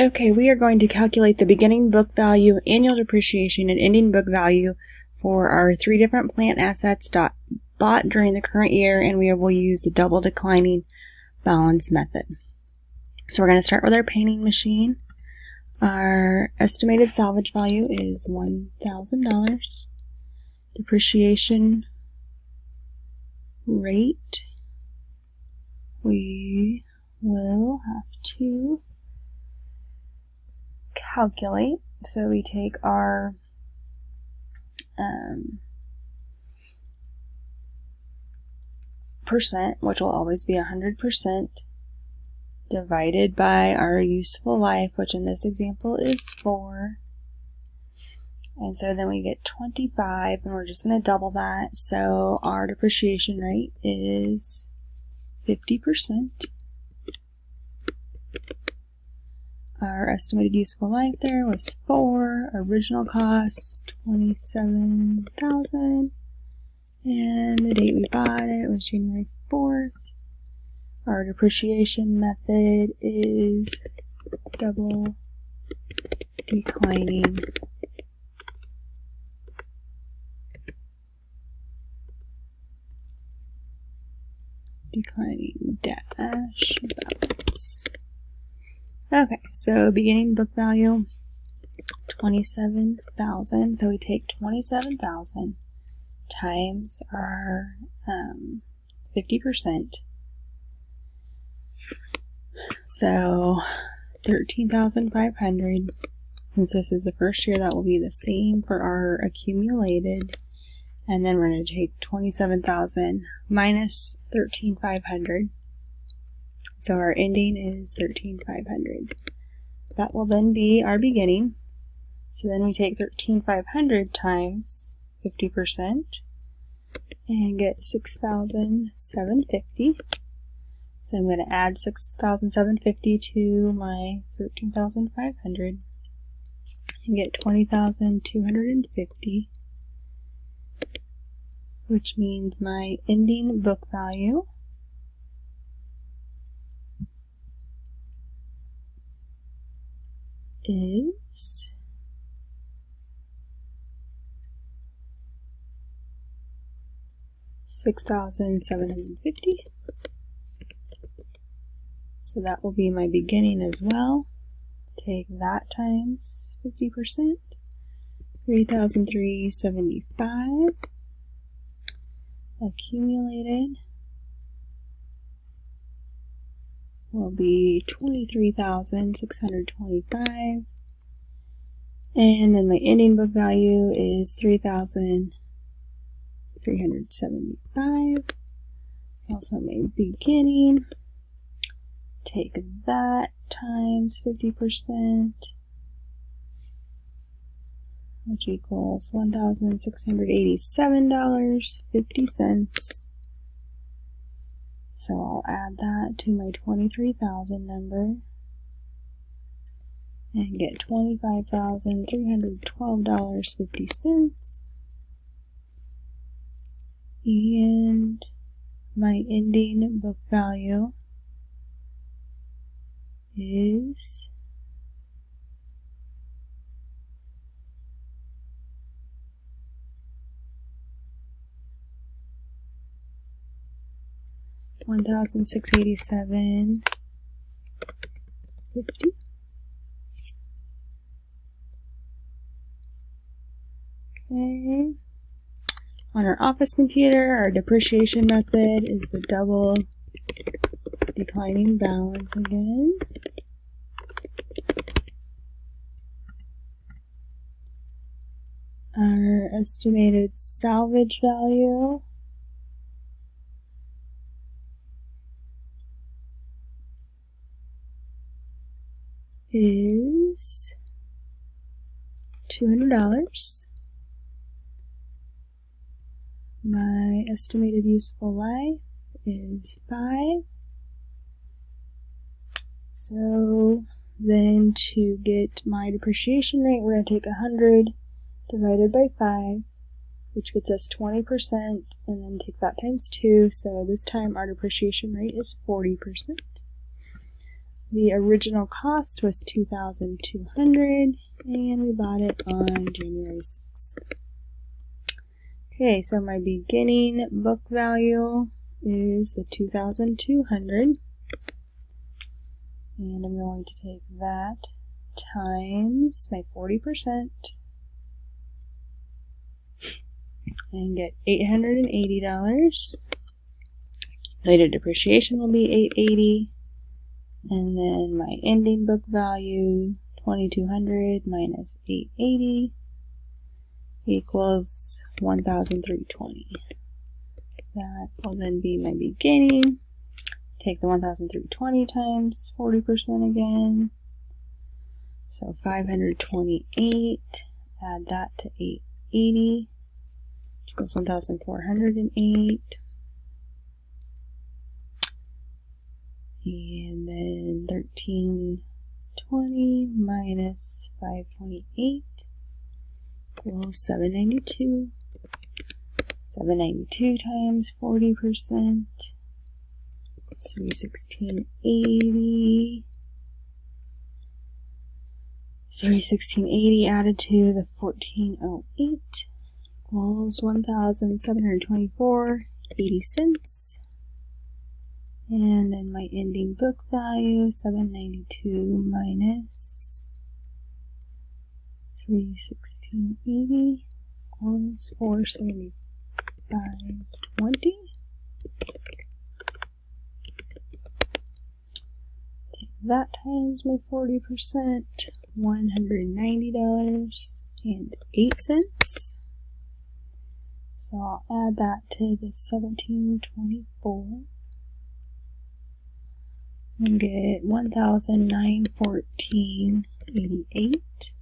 Okay, we are going to calculate the beginning book value, annual depreciation, and ending book value for our 3 different plant assets bought during the current year, and we will use the double declining balance method. So we're going to start with our painting machine. Our estimated salvage value is $1,000. Depreciation rate, we will have to calculate. So we take our percent, which will always be 100%, divided by our useful life, which in this example is 4. And so then we get 25, and we're just going to double that. So our depreciation rate is 50%. Our estimated useful life there was 4. Original cost, $27,000. And the date we bought it was January 4th. Our depreciation method is double declining dash balance. Okay, so beginning book value, $27,000. So we take $27,000 times our 50%. So $13,500. Since this is the first year, that will be the same for our accumulated. And then we're going to take 27,000 minus 13,500. So our ending is 13,500. That will then be our beginning. So then we take 13,500 times 50% and get 6,750. So I'm going to add 6,750 to my 13,500 and get 20,250, which means my ending book value is $6,750. So that will be my beginning as well. Take that times 50%, 3,375. Accumulated will be 23,625. And then my ending book value is 3,375. It's also my beginning. Take that times 50%, which equals $1,687.50. So I'll add that to my 23,000 number and get $25,312.50. And my ending book value is $1,687.50. Okay. On our office computer, our depreciation method is the double declining balance again. Our estimated salvage value is $200. My estimated useful life is 5. So then to get my depreciation rate, we're going to take 100 divided by 5, which gets us 20%, and then take that times 2. So this time our depreciation rate is 40%. The original cost was $2,200 and we bought it on January 6th. Okay, so my beginning book value is the $2,200, and I'm going to take that times my 40% and get $880. Later depreciation will be $880, and then my ending book value, $2,200 minus $880 equals $1,320. That will then be my beginning. Take the $1,320 times 40% again. So 528. Add that to 880, which equals 1,408. And then 1,320 minus 528 equals 792. 792 times 40%. 316.80. 316.80 added to the 1,408 equals 1,724.80 cents. And then my ending book value, 792 minus 316.80 equals 475.20. Take that times my 40%, $190.08. So I'll add that to the 1,724 and get 1,914.88.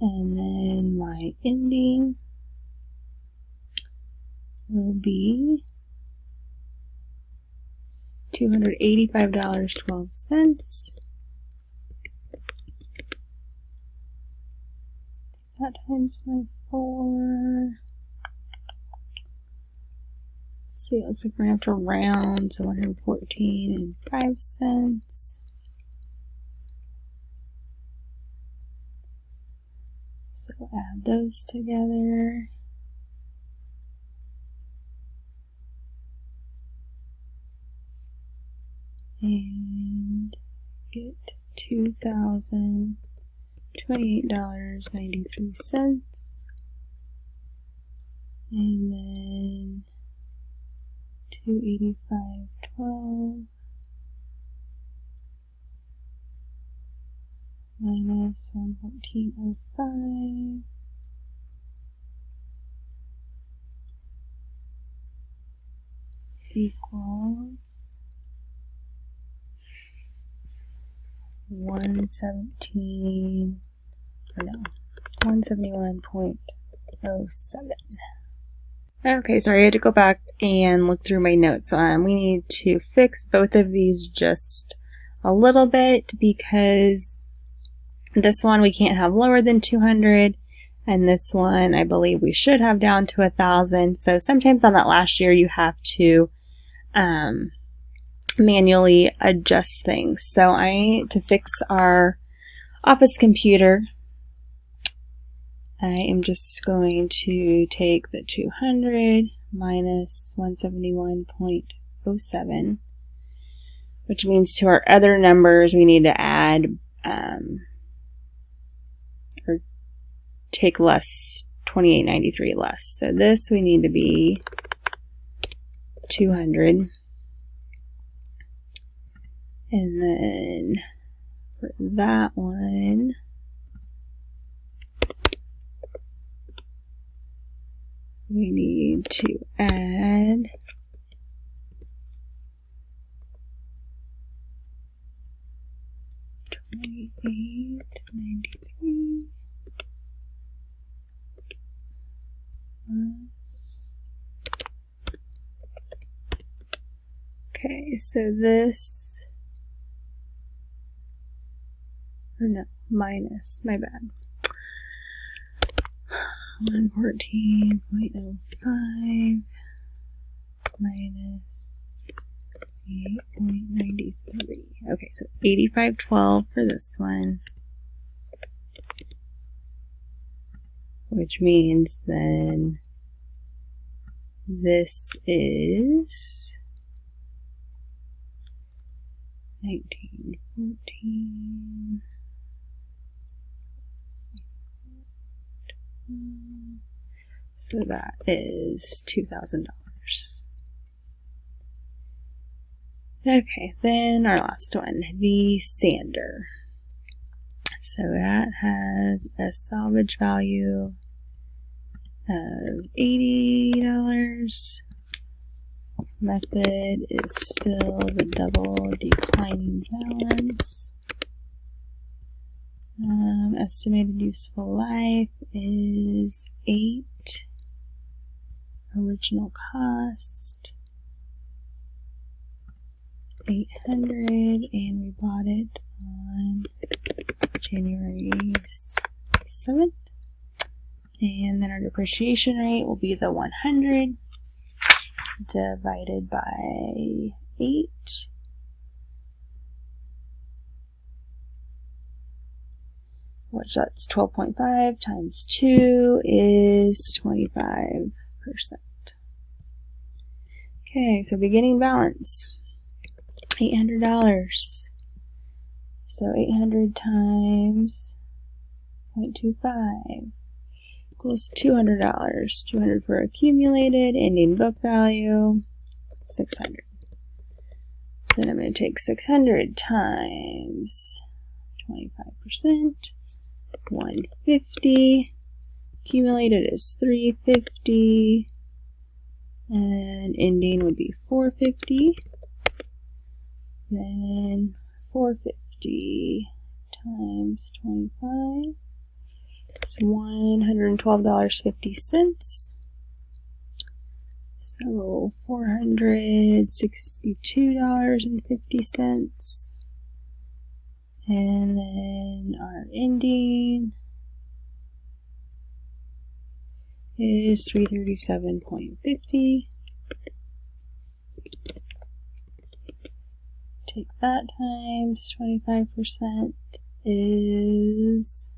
And then my ending will be $285.12. That times my 4. Let's see, it looks like we're going to have to round, so 114.05 cents. So add those together. And get $2,028.93. And then 285.12 minus 114.05 equals 171.07. Okay, sorry, I had to go back and look through my notes. We need to fix both of these just a little bit because this one we can't have lower than 200, and this one I believe we should have down to 1,000. So sometimes on that last year you have to manually adjust things. So to fix our office computer, I am just going to take the 200 minus 171.07, which means to our other numbers we need to add or take less, 28.93 less. So this we need to be 200. And then for that one, we need to add $28.93 plus. Okay, so this, or no, minus, my bad. 114.05 minus 28.93. Okay, so 85.12 for this one. Which means then this is 1914. So that is $2,000. Okay, then our last one, the sander. So that has a salvage value of $80. Method is still the double declining balance. Estimated useful life is 8. Original cost 800, and we bought it on January 7th. And then our depreciation rate will be the 100 divided by 8. Which that's 12.5 times 2 is 25%. Okay, so beginning balance, $800. So 800 times 0.25 equals $200. 200 for accumulated, ending book value, 600. Then I'm going to take 600 times 25%, 150. Accumulated is 350. And ending would be 450. Then 450 times 25. It's $112.50. So $462.50. And then our ending is $337.50. Take that times 25% is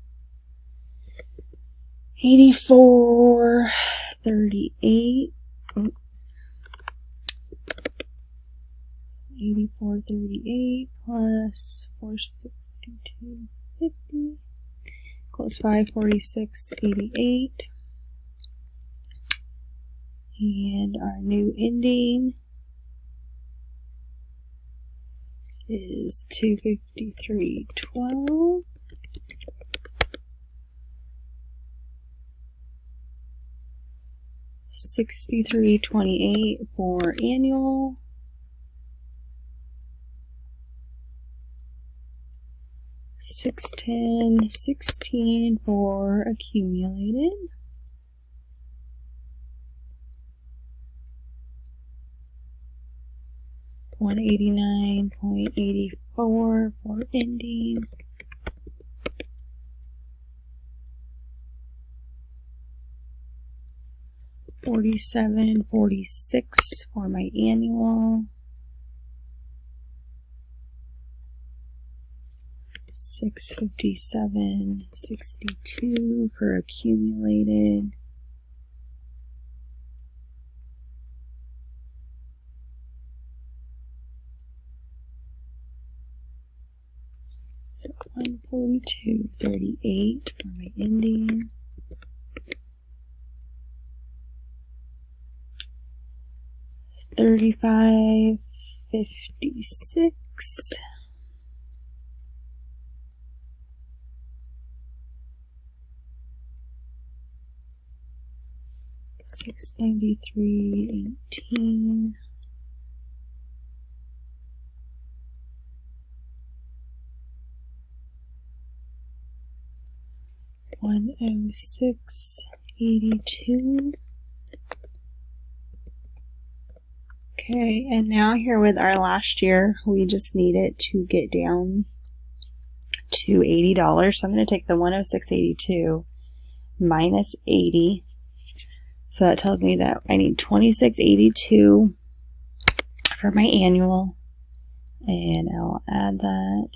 $84.38. $84.38 plus $462.50 equals $546.88. And our new ending is $253.12. $63.28 for annual. $610.16 for accumulated. $189.84 for ending. $47.46 for my annual. $657.62 for accumulated. So $142.38 for my ending. $35.56. $693.18. $106.82. Okay, and now here with our last year, we just need it to get down to $80. So I'm going to take the $106.82 minus 80. So that tells me that I need $26.82 for my annual. and I'll add that.